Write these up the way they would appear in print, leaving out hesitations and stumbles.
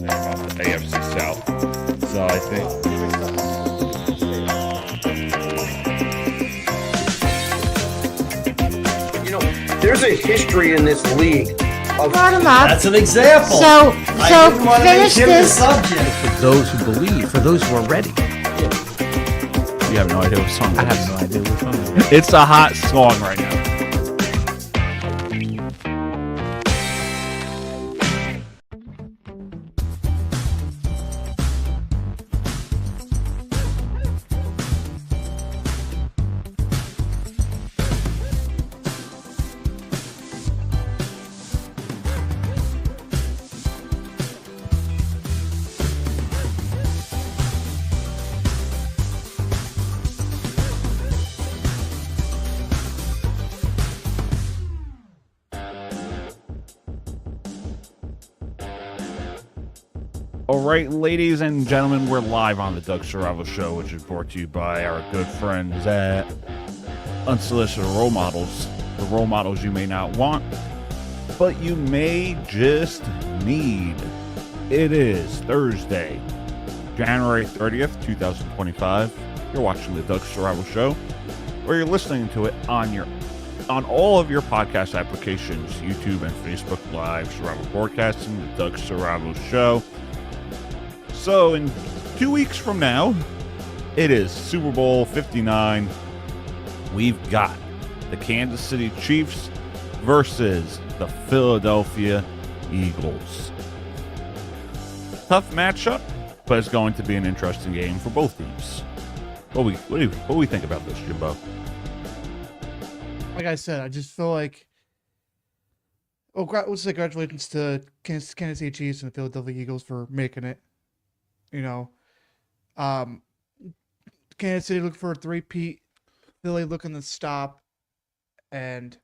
About the AFC South. So I think. There's a history in this league. Brought him up. That's an example. So I didn't want to make finish him this. the subject. For those who believe, for those who are ready. You have no idea what song I that is. have no idea which one it is. It's a hot song right now. All right, ladies and gentlemen, we're live on the Doug Saravo Show, which is brought to you by our good friends at Unsolicited Role Models. The role models you may not want, but you may just need. It is Thursday, January 30th, 2025. You're watching the Doug Saravo Show, or you're listening to it on all of your podcast applications, YouTube and Facebook Live, Saravo Broadcasting, the Doug Saravo Show. So in 2 weeks from now, it is Super Bowl 59. We've got the Kansas City Chiefs versus the Philadelphia Eagles. Tough matchup, but it's going to be an interesting game for both teams. What do we think about this, Jimbo? Like I said, I just feel like, let's say congratulations to Kansas City Chiefs and the Philadelphia Eagles for making it. You know, Kansas City looking for a three-peat, Philly looking to stop, and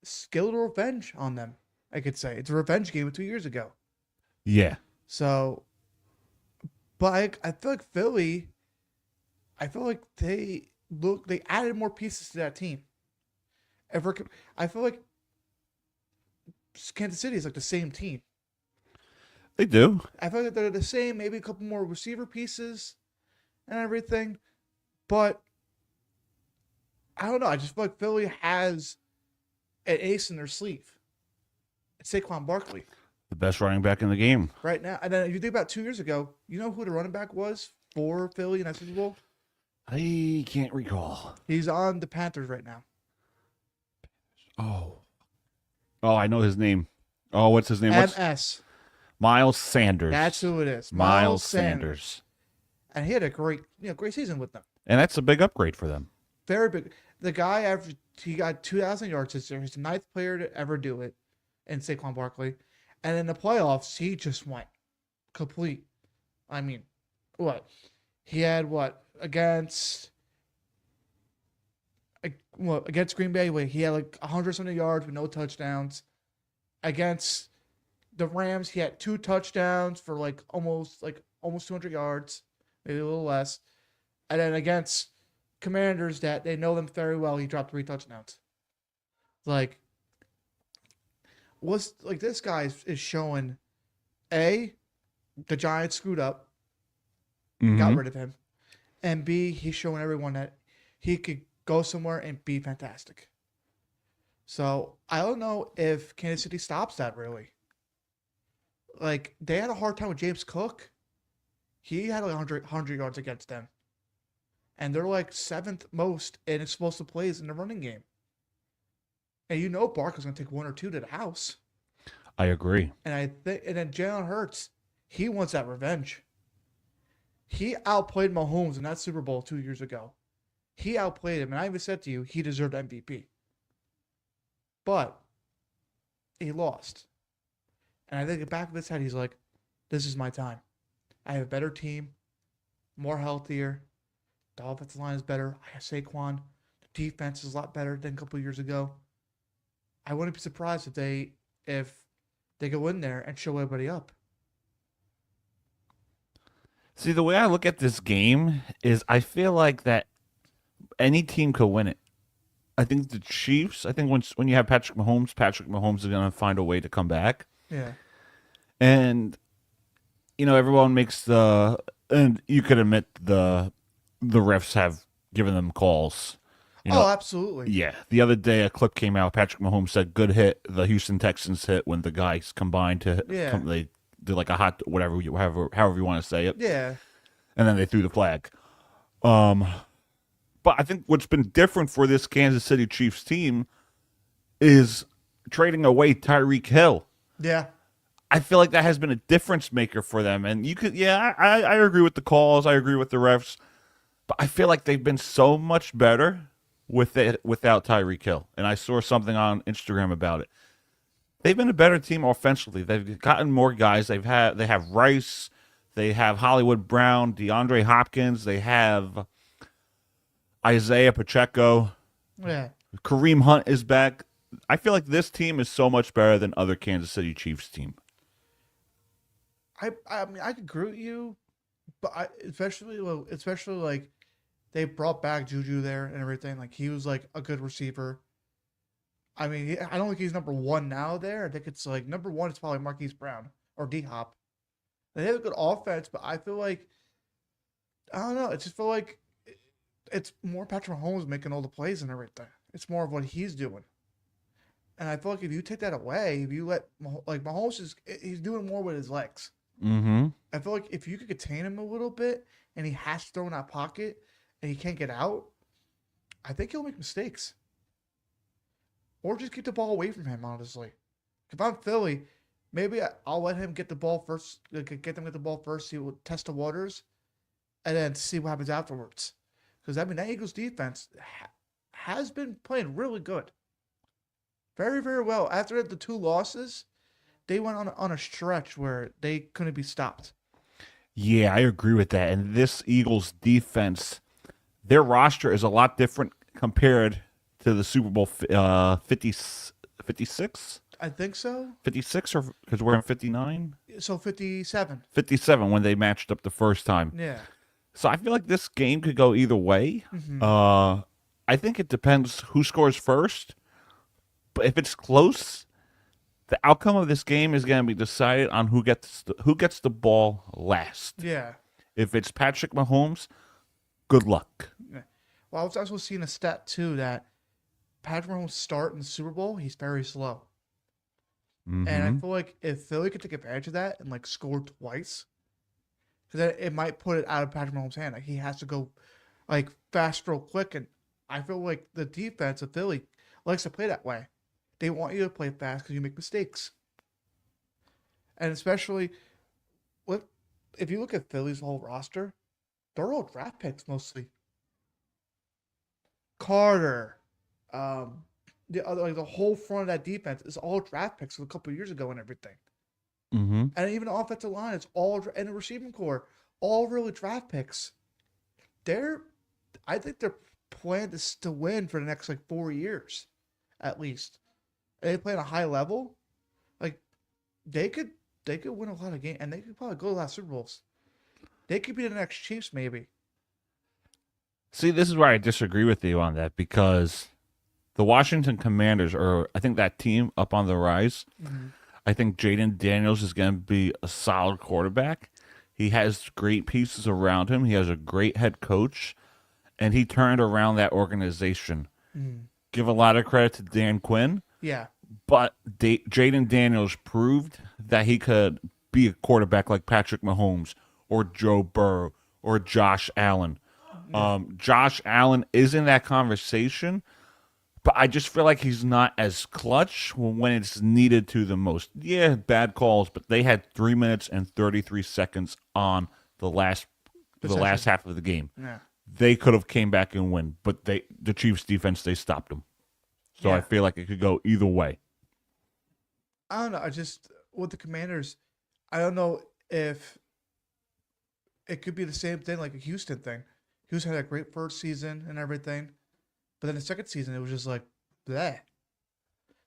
skilled revenge on them, I could say. It's a revenge game of 2 years ago. Yeah. So, but I feel like Philly, they added more pieces to that team. I feel like Kansas City is like the same team. They do. I feel like they're the same, maybe a couple more receiver pieces and everything. But I don't know. I just feel like Philly has an ace in their sleeve. It's Saquon Barkley. The best running back in the game. Right now. And then if you think about 2 years ago, you know who the running back was for Philly in that Super Bowl? I can't recall. He's on the Panthers right now. Oh, I know his name. Oh, what's his name? MS. Miles Sanders. That's who it is. Miles Sanders. And he had a great season with them. And that's a big upgrade for them. Very big. The guy, he got 2,000 yards this year. He's the ninth player to ever do it in Saquon Barkley. And in the playoffs, he just went complete. I mean, what? He had against Green Bay? He had like 100-something yards with no touchdowns. Against the Rams, he had 2 touchdowns for almost 200 yards, maybe a little less. And then against Commanders, that they know them very well, he dropped 3 touchdowns. This guy is showing, A, the Giants screwed up, got rid of him, and B, he's showing everyone that he could go somewhere and be fantastic. So I don't know if Kansas City stops that really. They had a hard time with James Cook. He had 100 yards against them. And they're 7th most in explosive plays in the running game. And Barkley's going to take 1 or 2 to the house. I agree. And then Jalen Hurts, he wants that revenge. He outplayed Mahomes in that Super Bowl 2 years ago. He outplayed him. And I even said to you, he deserved MVP. But he lost. And I think in the back of his head, he's like, this is my time. I have a better team, more healthier. The offensive line is better. I have Saquon. The defense is a lot better than a couple of years ago. I wouldn't be surprised if they go in there and show everybody up. See, the way I look at this game is I feel like that any team could win it. I think the Chiefs, when you have Patrick Mahomes is going to find a way to come back. Yeah. And everyone makes and you could admit the refs have given them calls. Absolutely. Yeah. The other day, a clip came out. Patrick Mahomes said, "Good hit." The Houston Texans hit when the guys combined to Yeah. they did like a hot whatever, however you want to say it. Yeah. And then they threw the flag. But I think what's been different for this Kansas City Chiefs team is trading away Tyreek Hill. Yeah. I feel like that has been a difference maker for them. And I agree with the calls. I agree with the refs. But I feel like they've been so much better without Tyreek Hill. And I saw something on Instagram about it. They've been a better team offensively. They've gotten more guys. They have Rice. They have Hollywood Brown, DeAndre Hopkins. They have Isaiah Pacheco. Yeah. Kareem Hunt is back. I feel like this team is so much better than other Kansas City Chiefs team. I mean, I could agree with you, but especially like they brought back Juju there and everything. Like he was like a good receiver. I mean, I don't think he's number one now there. I think it's like number one is probably Marquise Brown or D Hop. They have a good offense, but I feel like I don't know. It just feel like it's more Patrick Mahomes making all the plays and everything. It's more of what he's doing. And I feel like if you take that away, if you let Mahomes he's doing more with his legs. Mm-hmm. I feel like if you could contain him a little bit and he has to throw in that pocket and he can't get out, I think he'll make mistakes. Or just keep the ball away from him, honestly. If I'm Philly, maybe I'll let him get the ball first, see what test the waters, and then see what happens afterwards. Because, I mean, that Eagles defense has been playing really good. Very, very well. After the two losses, they went on a stretch where they couldn't be stopped. Yeah, I agree with that. And this Eagles defense, their roster is a lot different compared to the Super Bowl 56? I think so. 56 or because we're in 59? So 57. 57 when they matched up the first time. Yeah. So I feel like this game could go either way. Mm-hmm. I think it depends who scores first. But if it's close, the outcome of this game is going to be decided on who gets the ball last. Yeah. If it's Patrick Mahomes, good luck. Well, I was also seeing a stat, too, that Patrick Mahomes start in the Super Bowl, he's very slow. Mm-hmm. And I feel like if Philly could take advantage of that and, score twice, because it might put it out of Patrick Mahomes' hand. Like, he has to go, fast real quick. And I feel like the defense of Philly likes to play that way. They want you to play fast because you make mistakes. And especially, if you look at Philly's whole roster, they're all draft picks mostly. Carter, the other, the whole front of that defense is all draft picks from a couple of years ago and everything. Mm-hmm. And even the offensive line, it's all, and the receiving core, all really draft picks. I think they're planned to win for the next 4 years, at least. And they play at a high level. They could win a lot of games, and they could probably go to a lot of Super Bowls. They could be the next Chiefs, maybe. See, this is where I disagree with you on that because the Washington Commanders are, I think, that team up on the rise. Mm-hmm. I think Jaden Daniels is going to be a solid quarterback. He has great pieces around him. He has a great head coach, and he turned around that organization. Mm-hmm. Give a lot of credit to Dan Quinn. Yeah. But Jaden Daniels proved that he could be a quarterback like Patrick Mahomes or Joe Burrow or Josh Allen. Josh Allen is in that conversation, but I just feel like he's not as clutch when it's needed to the most. Yeah, bad calls, but they had 3 minutes and 33 seconds on the last half of the game. Yeah. They could have came back and win, but the Chiefs defense, they stopped them. So Yeah. I feel like it could go either way. I don't know. I just, with the Commanders, I don't know if it could be the same thing like a Houston thing. Houston had a great first season and everything, but then the second season, it was just bleh.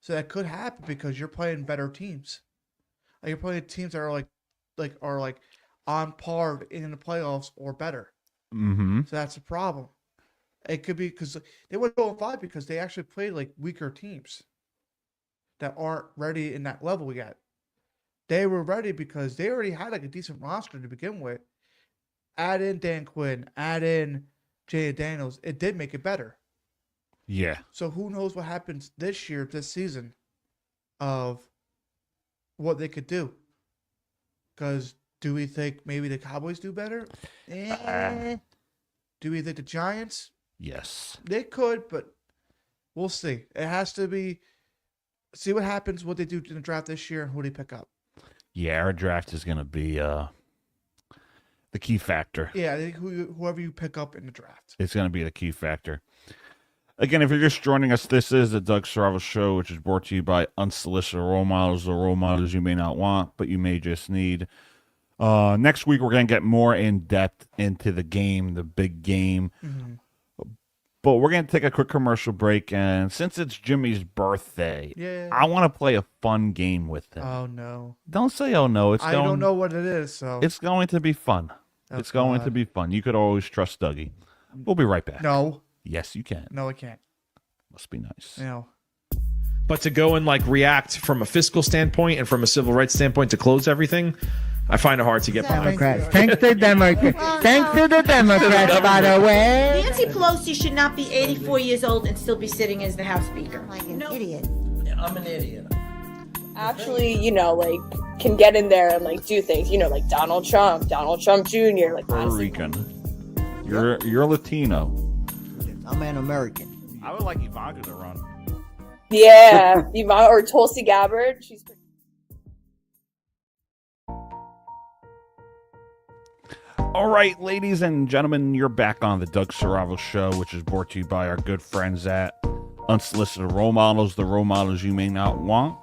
So that could happen because you're playing better teams. You're playing teams that are on par in the playoffs or better. Mm-hmm. So that's a problem. It could be because they went 0-5 because they actually played weaker teams that aren't ready in that level yet. they were ready because they already had like a decent roster to begin with. Add in Dan Quinn, add in Jay Daniels. It did make it better. Yeah. So who knows what happens this year, this season, of what they could do? Because do we think maybe the Cowboys do better? Do we think the Giants? Yes. They could, but we'll see. It has to be. See what happens, what they do in the draft this year, and who they pick up. Yeah, our draft is going to be the key factor. Yeah, I think whoever you pick up in the draft. It's going to be the key factor. Again, if you're just joining us, this is the Doug Saravo Show, which is brought to you by Unsolicited Role Models, the role models you may not want, but you may just need. Next week, we're going to get more in depth into the game, the big game. Mm-hmm. But we're going to take a quick commercial break. And since it's Jimmy's birthday, Yeah. I want to play a fun game with him. Oh, no. Don't say, oh, no. I don't know what it is, so. It's going to be fun. Oh, it's going to God. be fun. You could always trust Dougie. We'll be right back. No. Yes, you can. No, I can't. Must be nice. No. But to go and like react from a fiscal standpoint and from a civil rights standpoint to close everything, I find it hard to get behind. Democrats. Thanks to Democrats. Thanks to the Democrats, by the way. Nancy Pelosi should not be 84 years old and still be sitting as the House Speaker. Like an idiot. I'm an idiot. Actually, like can get in there and like do things, like Donald Trump Jr., like Puerto honestly. Rican. You're Latino. I'm an American. I would like Ivanka to run. Yeah, or Tulsi Gabbard. She's pretty. All right, ladies and gentlemen, you're back on the Doug Saravo Show, which is brought to you by our good friends at Unsolicited Role Models, the role models you may not want,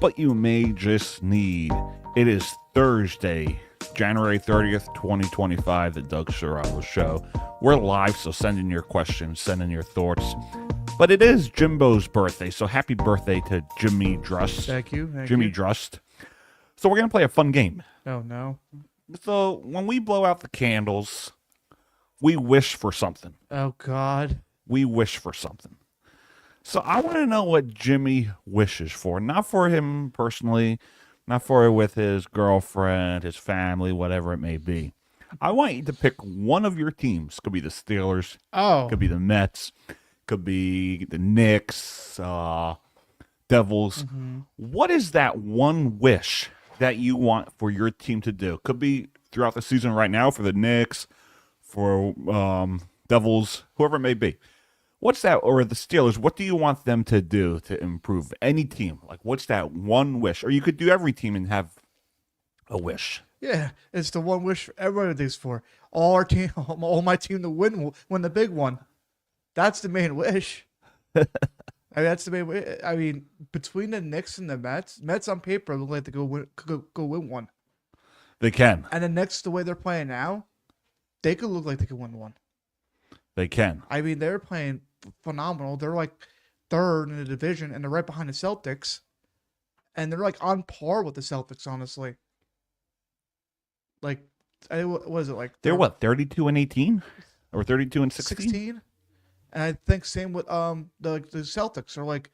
but you may just need. It is Thursday, January 30th, 2025, the Doug Saravo Show. We're live, so send in your questions, send in your thoughts. But it is Jimbo's birthday, so happy birthday to Jimmy Drust. Thank you. Jimmy Drust. So we're going to play a fun game. Oh, no. So when we blow out the candles, we wish for something. Oh, God. We wish for something. So I want to know what Jimmy wishes for. Not for him personally, not for with his girlfriend, his family, whatever it may be. I want you to pick one of your teams. Could be the Steelers. Oh. Could be the Mets. Could be the Knicks, Devils. Mm-hmm. What is that one wish that you want for your team to do? Could be throughout the season right now for the Knicks, for Devils, whoever it may be. What's that, or the Steelers, what do you want them to do to improve? Any team. Like, what's that one wish? Or you could do every team and have a wish. Yeah, it's the one wish everybody thinks for. All my team to win the big one. That's the main wish. I mean, that's the main wish. I mean, between the Knicks and the Mets on paper look like they go win one. They can. And the Knicks, the way they're playing now, they could look like they could win one. They can. I mean, they're playing phenomenal. They're like third in the division, and they're right behind the Celtics. And they're like on par with the Celtics, honestly. Like, what is it like? They're what, 32 and 18? Or 32 and 16? And I think same with the Celtics are like,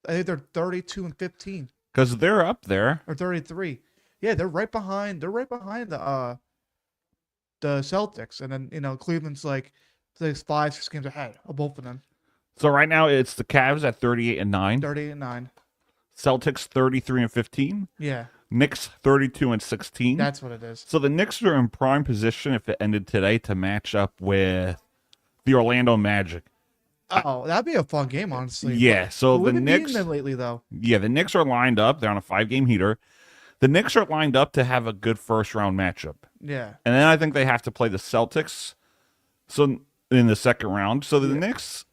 I think they're 32 and 15 Because they're up there. or 33. Yeah, they're right behind. They're right behind the Celtics, and then Cleveland's like 5-6 games ahead of both of them. So right now it's the Cavs at 38 and 9. 38 and 9. Celtics 33 and 15. Yeah, Knicks 32 and 16. that's what it is. So the Knicks are in prime position if it ended today to match up with the Orlando Magic. Oh, that'd be a fun game, honestly. Yeah, so We've the been beating Knicks them lately, though. Yeah, the Knicks are lined up. They're on a 5-game heater. The Knicks are lined up to have a good first-round matchup. Yeah, And then I think they have to play the Celtics so in the second round. So the Knicks,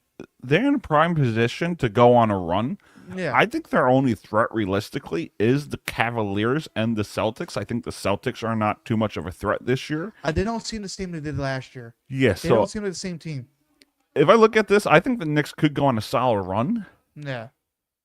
they're in prime position to go on a run. yeah. I think their only threat realistically is the Cavaliers and the Celtics. I think the Celtics are not too much of a threat this year. They don't seem the same they did last year. Yeah, They so don't seem like the same team. if I look at this, I think the Knicks could go on a solid run. Yeah.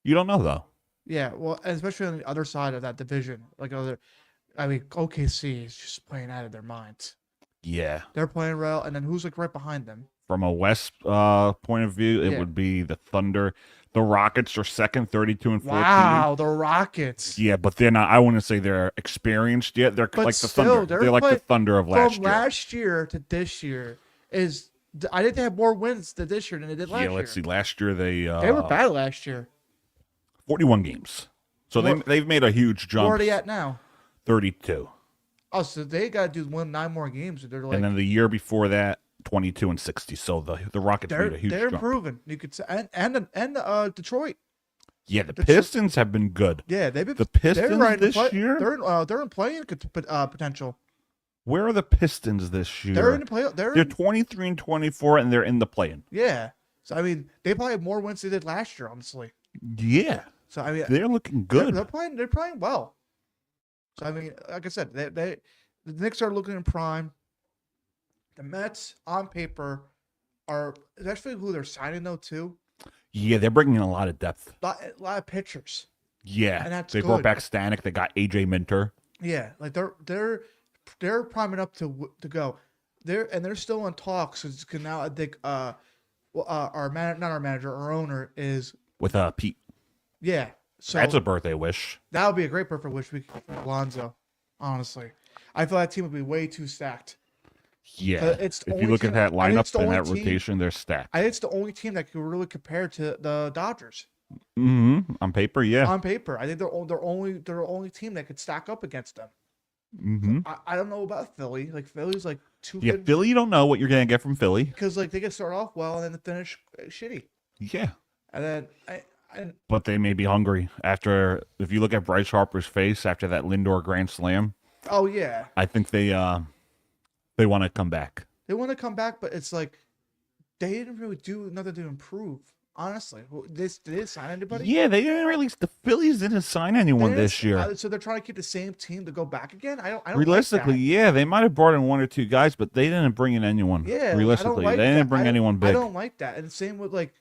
You don't know, though. Yeah, well, especially on the other side of that division. OKC is just playing out of their minds. Yeah. They're playing well, and then who's like right behind them? From a West point of view, it Yeah. would be the Thunder. The Rockets are second, 32 and 14. Wow, the Rockets. Yeah, but they're not. I wouldn't say they're experienced yet. They're But like the still, Thunder. They're like the Thunder of last from year. last year to this year is. I think they have more wins this year than they did last year. Yeah, let's see. Last year They were bad last year. 41 games. So they've made a huge jump. Where are they at now? 32. Oh, so they got to win 9 more games. And they're like, And then the year before that, 22 and 60. So the Rockets made a huge they're jump. improving. You could say, and Detroit. Yeah, the Pistons have been good. Yeah, they've been The Pistons they're right this year? They're in playing potential. Where are the Pistons this year? They're in the play. They're 23 and 24, and they're in the play-in. Yeah. So I mean, they probably have more wins than they did last year. Honestly. Yeah, So I mean, they're looking good. They're playing. They're playing well. So I mean, like I said, the Knicks are looking in prime. The Mets on paper are especially who they're signing though too. Yeah, they're bringing in a lot of depth. A lot of pitchers. Yeah, And that's they brought good. back Stanek. They got AJ Minter. Yeah, like they're priming up to go. They're still in talks. So it's now I think not our manager, our owner is With Pete. yeah. So That's a birthday wish. that would be a great birthday wish we could for Alonzo. Honestly, I feel that team would be way too stacked. Yeah, it's the if you only look team- at that I think it's lineup the and only that team- rotation, they're stacked. I think it's the only team that can really compare to the Dodgers On paper, yeah. on paper. I think they're the only team that could stack up against them. I don't know about Philly. Like Philly's like too Yeah, good Philly, you don't know what you're gonna get from Philly. because like they can start off well and then finish shitty. Yeah, And then but they may be hungry after. If you look at Bryce Harper's face after that Lindor grand slam, oh yeah, I think they want to come back. they want to come back, but it's like they didn't really do nothing to improve. Honestly, did they sign anybody? Yeah, they didn't really. The Phillies didn't sign anyone They didn't- this year. So they're trying to keep the same team to go back again. I don't. Realistically, like that. yeah, they might have brought in one or two guys, but they didn't bring in anyone. Yeah, I don't realistically, like they didn't that. bring anyone I big. don't like that. And same with like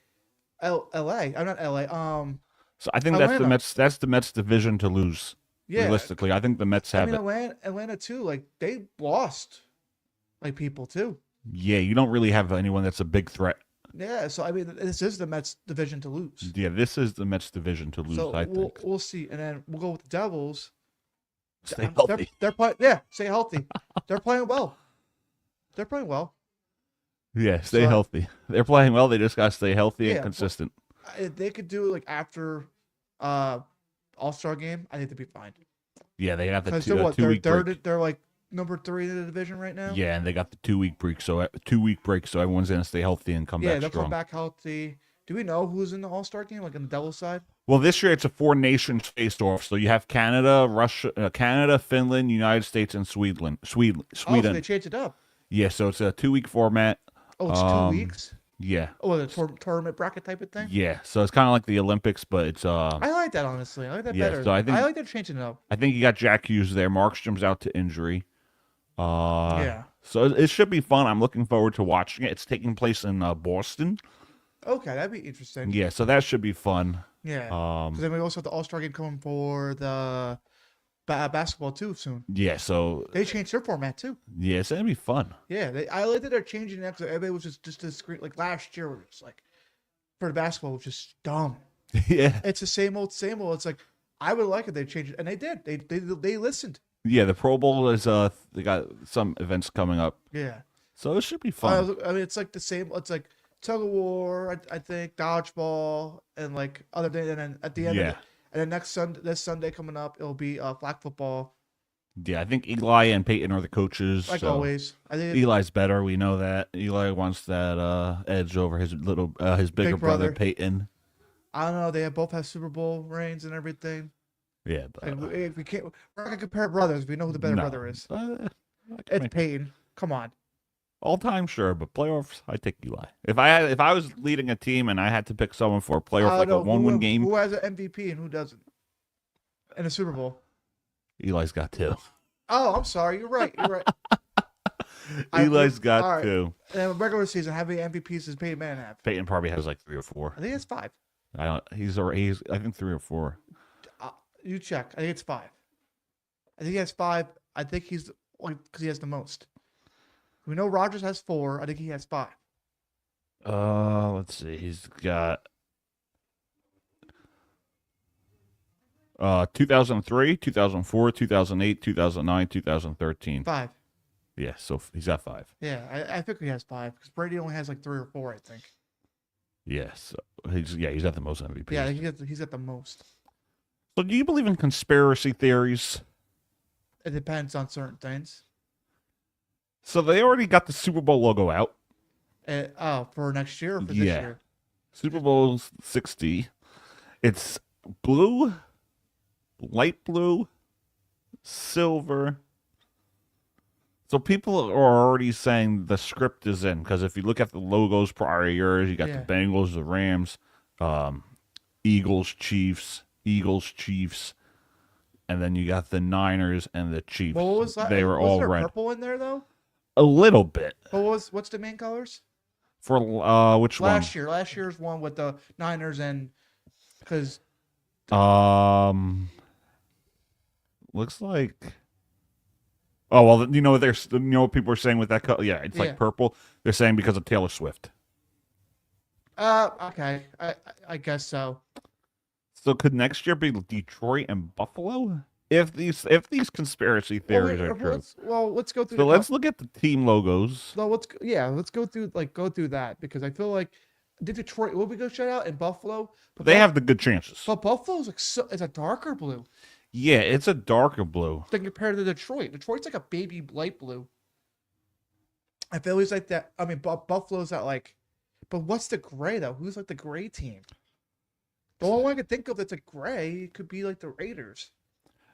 L.A. I'm not L.A. So I think that's the Atlanta. Mets. That's the Mets division to lose. Yeah. Realistically, I think the Mets I have mean, it. Atlanta too. Like they lost, like people too. Yeah, you don't really have anyone that's a big threat. Yeah. So I mean, this is the Mets division to lose. Yeah, this is the Mets division to lose. So I think. we'll see, and then we'll go with the Devils. Stay healthy. They're playing. Yeah, stay healthy. They're playing well. They're playing well. Yeah, stay So- healthy. They're playing well. They just got to stay healthy Yeah, and consistent. If they could do it like after All-Star game, I think they'd be fine. Yeah, they got the Because 2 week break. they're like number 3 in the division right now. Yeah, and they got the 2 week break. So 2 week break. So everyone's gonna stay healthy and come Yeah, back they'll strong. come back healthy. Do we know who's in the All-Star game, like on the Devils side? Well, this year it's a 4 nations face off. So you have Canada, Canada, Finland, United States, and Sweden. Oh, so they changed it up. Yeah, so it's a 2 week format. Oh, it's 2 weeks. Yeah, Oh, the tournament bracket type of thing. yeah. So it's kind of like the Olympics, but it's I like that honestly. I like that Yeah, better. so I think- like that changing it up. I think you got Jack Hughes there. Markstrom's out to injury. Yeah. So it should be fun. I'm looking forward to watching it. It's taking place in Boston. Okay, that'd be interesting. Yeah, so that should be fun. Yeah. Because then we also have the All-Star game coming for the basketball too soon. Yeah, so They changed their format too. yeah, it's gonna be fun. Yeah, I like that they're changing that because everybody was just a screen like last year. It was like for the basketball, which is dumb. Yeah, It's the same old, same old. It's like I would like it. They changed it, and they did. They listened. yeah. The Pro Bowl is they got some events coming up, Yeah. so it should be fun. I mean, it's like the same. It's like tug of war. I think dodgeball and like other things. And then at the end, Yeah. and then this Sunday coming up, it'll be flag football. Yeah, I think Eli and Peyton are the coaches. Like so always, I think Eli's better. We know that Eli wants that edge over his his bigger Big brother brother. Peyton. I don't know. They both have Super Bowl reigns and everything. Yeah, but, And we can't. We're not gonna compare brothers. We know who the better no. brother is. I It's Peyton. Come on. all time, sure, but playoffs, I take Eli. If I was leading a team and I had to pick someone for a playoff, I like a don't know 1-win game, Who has an MVP and who doesn't? In a Super Bowl. Eli's got 2. Oh, I'm sorry. You're right. You're right. Eli's got all right. 2. And regular season, how many MVPs does Peyton Manning have? Peyton probably has like 3 or 4. I think it's 5. I don't. He's I think 3 or 4. You check. I think it's 5. I think he has 5. I think he's like because he has the most. We know Rogers has 4. I think he has 5. Let's see. He's got 2003, 2004, 2008, 2009, 2013. 5. Yeah, so he's got 5. Yeah, I think he has 5 because Brady only has like 3 or 4, I think. Yeah, so he's got the most MVPs. Yeah, he's got the most. So do you believe in conspiracy theories? It depends on certain things. So they already got the Super Bowl logo out. For next year or for this Yeah. year? Super Bowl 60. It's blue, light blue, silver. So people are already saying the script is in because if you look at the logos prior years, you got the Bengals, the Rams, Eagles, Chiefs, and then you got the Niners and the Chiefs. Well, what was that? They were was all there red. purple in there though? A little bit. What's the main colors? For which one? Last year's one with the Niners and because Looks like. Oh well, you know what people are saying with that color. Yeah, it's like purple. They're saying because of Taylor Swift. Okay, I guess so. So could next year be Detroit and Buffalo? If these conspiracy theories are true. Let's go through. So let's look at the team logos. No, let's go through that because I feel like did Detroit will we go shut out and Buffalo? But They have the good chances. But Buffalo's like it's a darker blue. Yeah, it's a darker blue. Then compared to Detroit, Detroit's like a baby light blue. I feel it's like that. I mean, Buffalo's that like, but what's the gray though? Who's like the gray team? The only one I could think of that's a gray could be like the Raiders.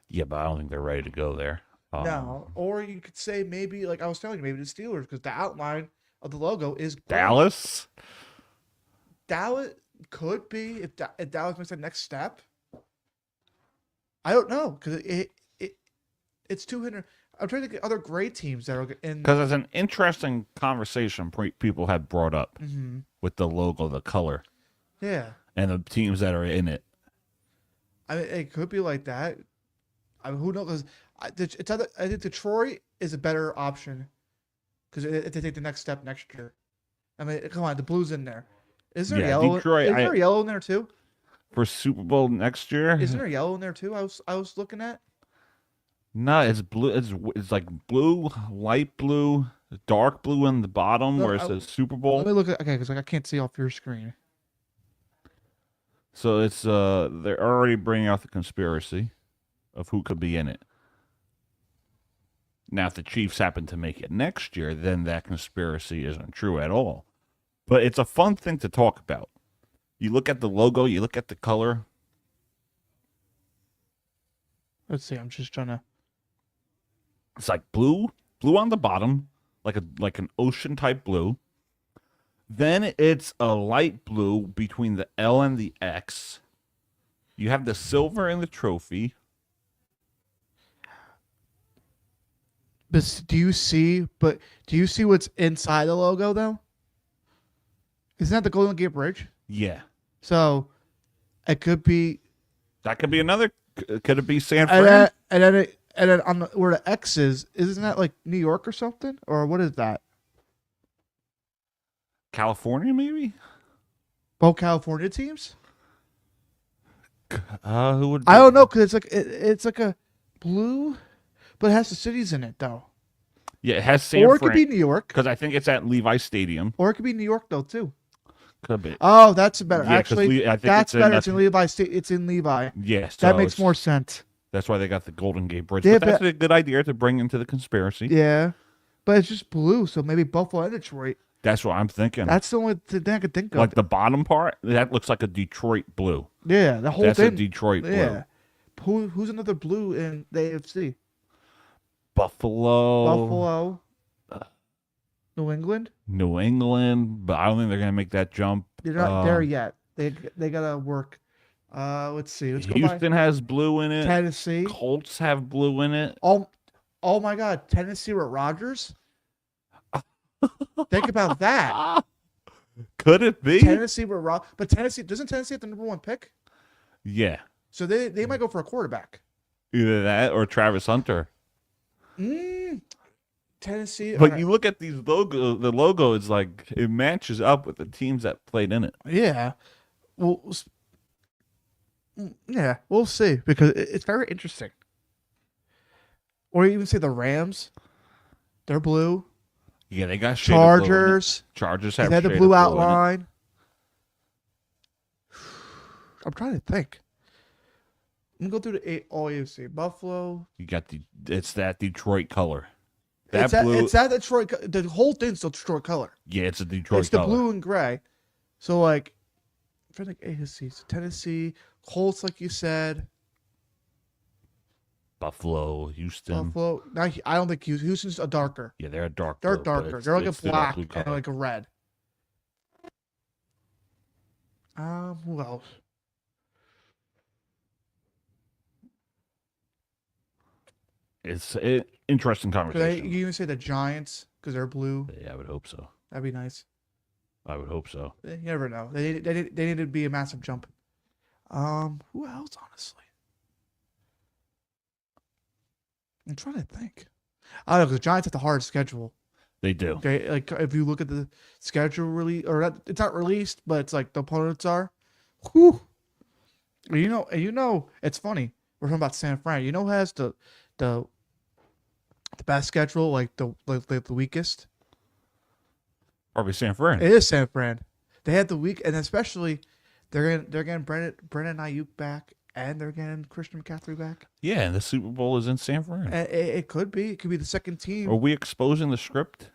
Yeah, but I don't think they're ready to go there. No, or you could say maybe like I was telling you, maybe the Steelers because the outline of the logo is gray. Dallas. Dallas could be if Dallas makes the next step. I don't know because it's 200. I'm trying to get other great teams that are in. Because it's an interesting conversation people have brought up with the logo, the color, and the teams that are in it. I mean, it could be like that. I mean, who knows? I think Detroit is a better option because if they take the next step next year. I mean, come on, the blue's in there. Is there yellow? Detroit, is there yellow in there too? For Super Bowl next year? Isn't there yellow in there too? I was looking at. No, it's blue. It's like blue, light blue, dark blue in the bottom where it says Super Bowl. Let me look at because I can't see off your screen. So it's they're already bringing out the conspiracy of who could be in it. Now, if the Chiefs happen to make it next year, then that conspiracy isn't true at all. But it's a fun thing to talk about. You look at the logo, you look at the color. Let's see. I'm just trying to. It's like blue on the bottom, like an ocean type blue. Then it's a light blue between the L and the X. You have the silver in the trophy. But do you see what's inside the logo though? Isn't that the Golden Gate Bridge? Yeah. So it could be. That could be another. Could it be San Fran? And then on where the X is, isn't that like New York or something? Or what is that? California, maybe? Both California teams? Who would? I don't know because it's like a blue, but it has the cities in it though. Yeah, it has San Fran. Or it could be New York. Because I think it's at Levi Stadium. Or it could be New York though too. Could be. Oh, that's better. Yeah, actually, I think that's better. It's in Levi. Levi State. It's in Levi. Yes, so that makes more sense. That's why they got the Golden Gate Bridge. Yeah, but that's a good idea to bring into the conspiracy. Yeah, but it's just blue, so maybe Buffalo and Detroit. That's what I'm thinking. That's the only thing I could think of. Like the bottom part, that looks like a Detroit blue. Yeah, the whole That's thing. a Detroit blue. Yeah. Who's another blue in the AFC? Buffalo. New England. New England, but I don't think they're gonna make that jump. They're not there yet. They gotta work. Let's see. Let's go by Houston has blue in it. Tennessee. Colts have blue in it. Oh my God! Tennessee with Rodgers. Think about that. Could it be? Tennessee with but doesn't Tennessee have the number 1 pick? Yeah. So they might go for a quarterback. Either that or Travis Hunter. Tennessee. But you look at these the logo is like it matches up with the teams that played in it. Yeah. Well, yeah, we'll see because it's very interesting. Or even say the Rams, they're blue. Yeah, they got shade of blue in it. Chargers, Chargers they have had the shade blue of blue in it. outline. I'm trying to think. I'm gonna go through the all AFC. Buffalo. You got it's that Detroit color. It's that Detroit. The whole thing's the Detroit color. Yeah, it's a Detroit It's the color. blue and gray. So like, for like AFC, so Tennessee, Colts, like you said. Buffalo, Houston. Buffalo. Now, I don't think Houston's a darker. Yeah, they're a dark They're blue, but darker. it's- They're like a it's still black blue and color. like a red. Who else? It's an interesting Could conversation. you even say the Giants because they're blue? Yeah, I would hope so. That'd be nice. I would hope so. You never know. They need to be a massive jump. Who else? Honestly, I'm trying to think. I don't know because the Giants have the hard schedule. They do. Okay, like if you look at the schedule it's not released, but it's like the opponents are. Whew. You know, it's funny. We're talking about San Fran. You know who has the best schedule, like the weakest? Probably San Fran. It is San Fran. They had the week, and especially they're getting Brandon Ayuk back, and they're getting Christian McCaffrey back. Yeah, and the Super Bowl is in San Fran. And it could be. It could be the second team. Are we exposing the script?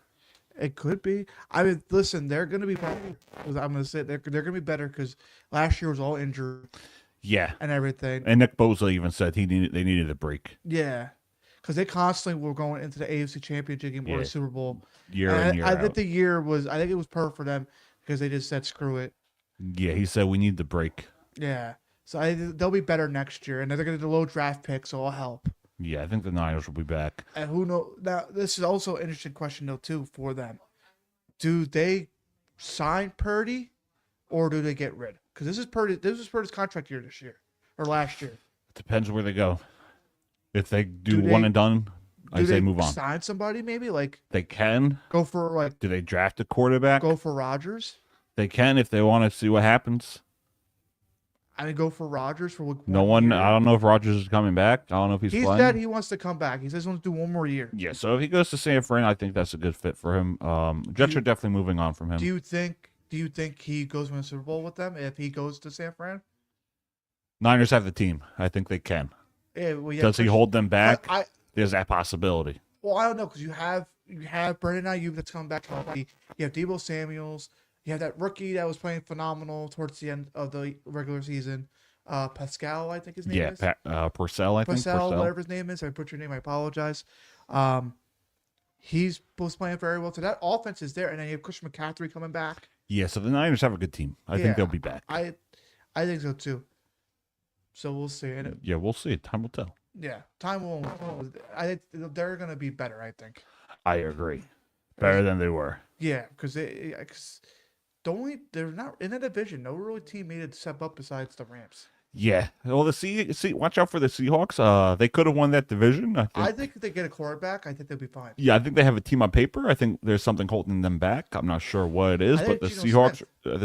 It could be. I mean, listen, they're going to be better. I'm going to say they're going to be better because last year was all injured Yeah. and everything. And Nick Bosa even said they needed a break. Yeah, because they constantly were going into the AFC Championship game or Yeah. the Super Bowl. Year And in, year I out. think the year was. I think it was perfect for them because they just said screw it. Yeah, he said we need the break. Yeah, so they'll be better next year, and they're going to do low draft picks, so it'll help. Yeah, I think the Niners will be back. And who knows? Now, this is also an interesting question, though, too, for them. Do they sign Purdy, or do they get rid? Because this is Purdy's contract year this year or last year. It depends where they go. If they do Do one they- and done, I Do say they move on. sign somebody maybe like They can. go for Do they draft a quarterback? Rodgers? They can if they want to see what happens. I mean, go for Rodgers for like No one one. year? I don't know if Rodgers is coming back. I don't know if he's He playing. said he wants to come back. He says he wants to do one more year. Yeah, so if he goes to San Fran, I think that's a good fit for him. Jets are definitely moving on from him. Do you think he goes to the Super Bowl with them if he goes to San Fran? Niners have the team. I think they can. Yeah, well, yeah, Does he Christian- hold them back? I There's that possibility. Well, I don't know because you have Brandon Ayuk that's coming back healthy. You have Deebo Samuels. You have that rookie that was playing phenomenal towards the end of the regular season. Pascal, I think his name Yeah, is. Purcell, I think. Purcell, Purcell. whatever his name is. If I put your name, I apologize. He was playing very well. So that offense is there, and then you have Christian McCaffrey coming back. Yeah, so the Niners have a good team. I Yeah, think they'll be back. I think so too. So we'll see. And Yeah, we'll see. Time will tell. yeah, time will. I think they're gonna be better. I think. I agree. Better than they were. Yeah, because they're not in a division. No really team made it step up besides the Rams. Yeah. Well, watch out for the Seahawks. They could have won that division. I think if they get a quarterback, I think they'll be fine. Yeah, I think they have a team on paper. I think there's something holding them back. I'm not sure what it is, I but think the Geno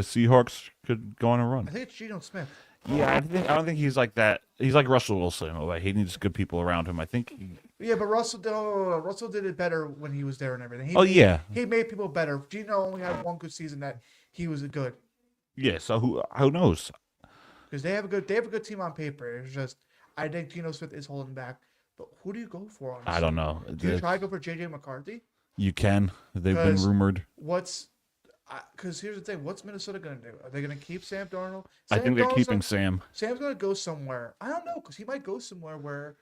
Seahawks could go on a I run. think it's Geno Smith. Yeah, I don't think he's like that. He's like Russell Wilson. In a way. He needs good people around him. I think. Yeah, but Russell did it better when he was there and everything. He made people better. Geno only had one good season that he was good Yeah. So who knows? because they have a good team on paper. It's just I think Geno Smith is holding back. But who do you go for? Honestly? I don't know. Do you try to go for JJ McCarthy? You can. They've been 'Cause rumored. Because here's the thing: what's Minnesota going to do? Are they going to keep Sam Darnold? I think they're Darnold's keeping not- Sam. Sam's going to go somewhere. I don't know because he might go somewhere where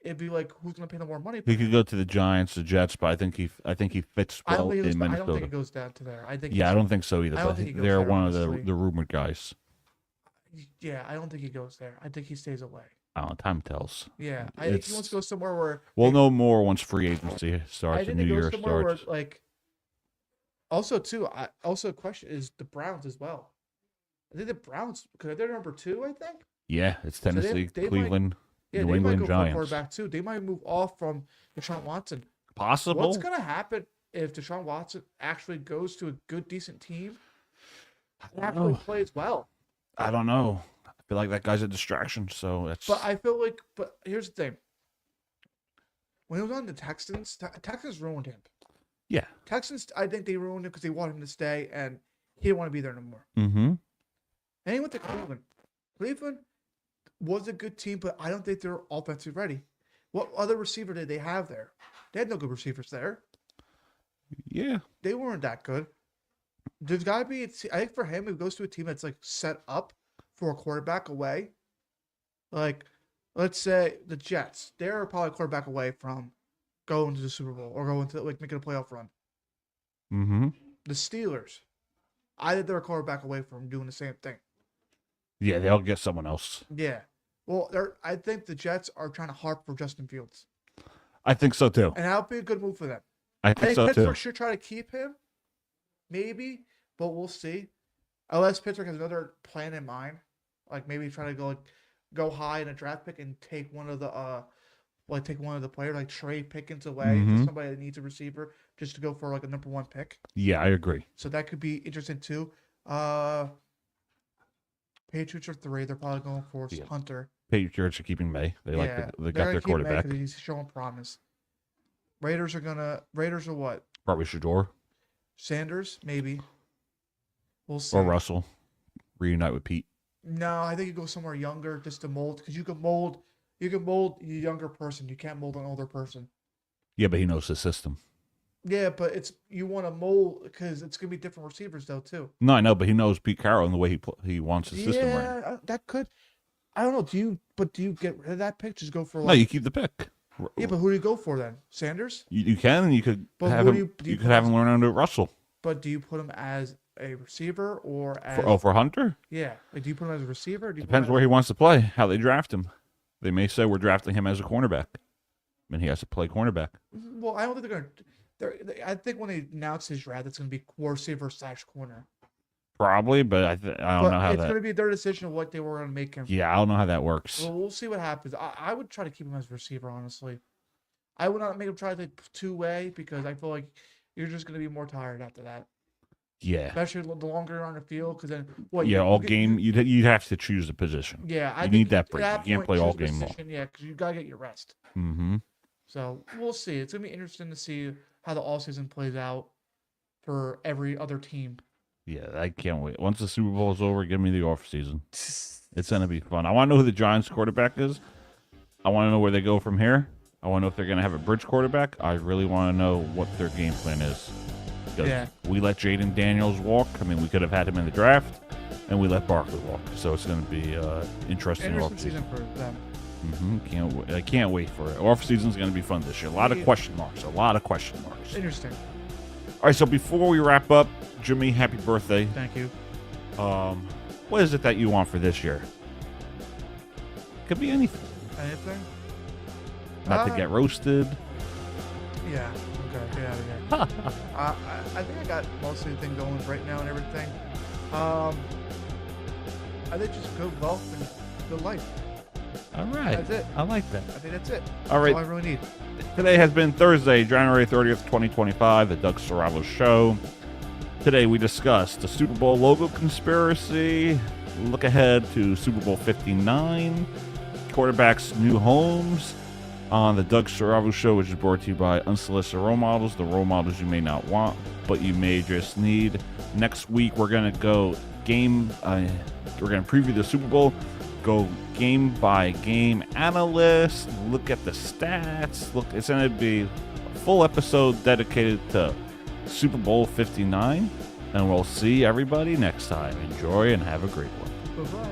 it'd be like, who's going to pay the more money? He could go to the Giants, the Jets, but I think he fits I don't well think in I don't think Minnesota. it goes down to there. I think. Yeah, I don't think so either. I don't But think he goes they're there, one of honestly. the rumored guys. Yeah, I don't think he goes there. I think he stays away. I don't know. Time tells. Yeah, I think he wants to go somewhere where. We'll know more once free agency I starts think and he New goes Year somewhere starts. where like. Also, too, also a question is the Browns as well. I think the Browns because they're number 2. I think. Yeah, it's they- Tennessee, they might- Cleveland, Yeah, New they might England go for a Giants. quarterback too. They might move off from Deshaun Watson, Possible. What's going to happen if Deshaun Watson actually goes to a good, decent team and actually plays well? I don't know. I feel like that guy's a distraction, so it's... But I feel like, but here's the thing. When he was on the Texans, Texans ruined him. Yeah. Texans, I think they ruined him because they wanted him to stay, and he didn't want to be there no more. Mm-hmm. And he went to Cleveland. Cleveland was a good team, but I don't think they're offensively ready. What other receiver did they have there? They had no good receivers there. Yeah. They weren't that good. There's got to be, I think for him, if he goes to a team that's like set up for a quarterback away, like let's say the Jets, they're probably a quarterback away from going to the Super Bowl or going to like making a playoff run. Mm-hmm. The Steelers, I think they're a quarterback away from doing the same thing. Yeah, they'll get someone else. Yeah. Well, I think the Jets are trying to harp for Justin Fields. I think so, too. And that'll be a good move for them. I think so, Pittsburgh too. should try to keep him. Maybe, but we'll see. Unless Pittsburgh has another plan in mind. Like maybe try to go high in a draft pick and take one of the players, like trade Pickens away to somebody that needs a receiver just to go for like a number 1 pick. Yeah, I agree. So that could be interesting too. Patriots are 3. They're probably going for Hunter. Patriots are keeping May. They got their quarterback. He's showing promise. Raiders are what? Probably Shador. Sanders, maybe. We'll see. Or Russell. Reunite with Pete. No, I think you go somewhere younger just to mold, because you can mold a younger person. You can't mold an older person. Yeah, but he knows the system. Yeah, but you want to mold because it's gonna be different receivers though too. No, I know, but he knows Pete Carroll and the way he wants his system running. Yeah, that could. I don't know. Do you get rid of that pick? Just go for No, you keep the pick. Yeah, but who do you go for then? Sanders? You can, and you could But have who him. do you You could have him learn under Russell. But do you put him as a receiver or as? For Hunter? Yeah, like do you put him as a receiver? Or do you Depends put him where he wants to play, how they draft him. They may say we're drafting him as a cornerback, and he has to play cornerback. Well, I don't think they're gonna. I think when they announce his draft, it's gonna be receiver / corner. Probably, but I don't know how it's that. gonna be their decision of what they were gonna make him. Yeah, I don't know how that works. Well, we'll see what happens. I would try to keep him as a receiver, honestly. I would not make him try the 2-way because I feel like you're just gonna be more tired after that. Yeah. Especially the longer you're on the field, because then what? Yeah, all game you'd have to choose a position. Yeah, I you think need that break. at You can't point, play all choose a game long. position, yeah, because you gotta get your rest. Mm-hmm. So we'll see. It's gonna be interesting to see how the offseason plays out for every other team. Yeah, I can't wait. Once the Super Bowl is over, give me the off season. It's gonna be fun. I want to know who the Giants quarterback is. I want to know where they go from here. I want to know if they're gonna have a bridge quarterback. I really want to know what their game plan is. Because we let Jaden Daniels walk. I mean, we could have had him in the draft, and we let Barkley walk. So it's going to be interesting off season for them. I can't wait for it. Off season's going to be fun this year. A lot of question marks. Interesting. All right. So before we wrap up, Jimmy, happy birthday. Thank you. What is it that you want for this year? Could be anything. Anything? Not to get roasted. Yeah. Okay. Get out of here. I think I got most of the thing going right now and everything. I think just good wealth and good life. All right. That's it. I like that. I think that's it. All right. That's all I really need. Today has been Thursday, January 30th, 2025, the Doug Saravo Show. Today we discussed the Super Bowl logo conspiracy, look ahead to Super Bowl 59, quarterbacks' new homes, on the Doug Saravo Show, which is brought to you by Unsolicited Role Models, the role models you may not want, but you may just need. Next week, we're going to go we're going to preview the Super Bowl, go game by game analyst, look at the stats. It's going to be a full episode dedicated to Super Bowl 59, and we'll see everybody next time. Enjoy and have a great one. Bye-bye.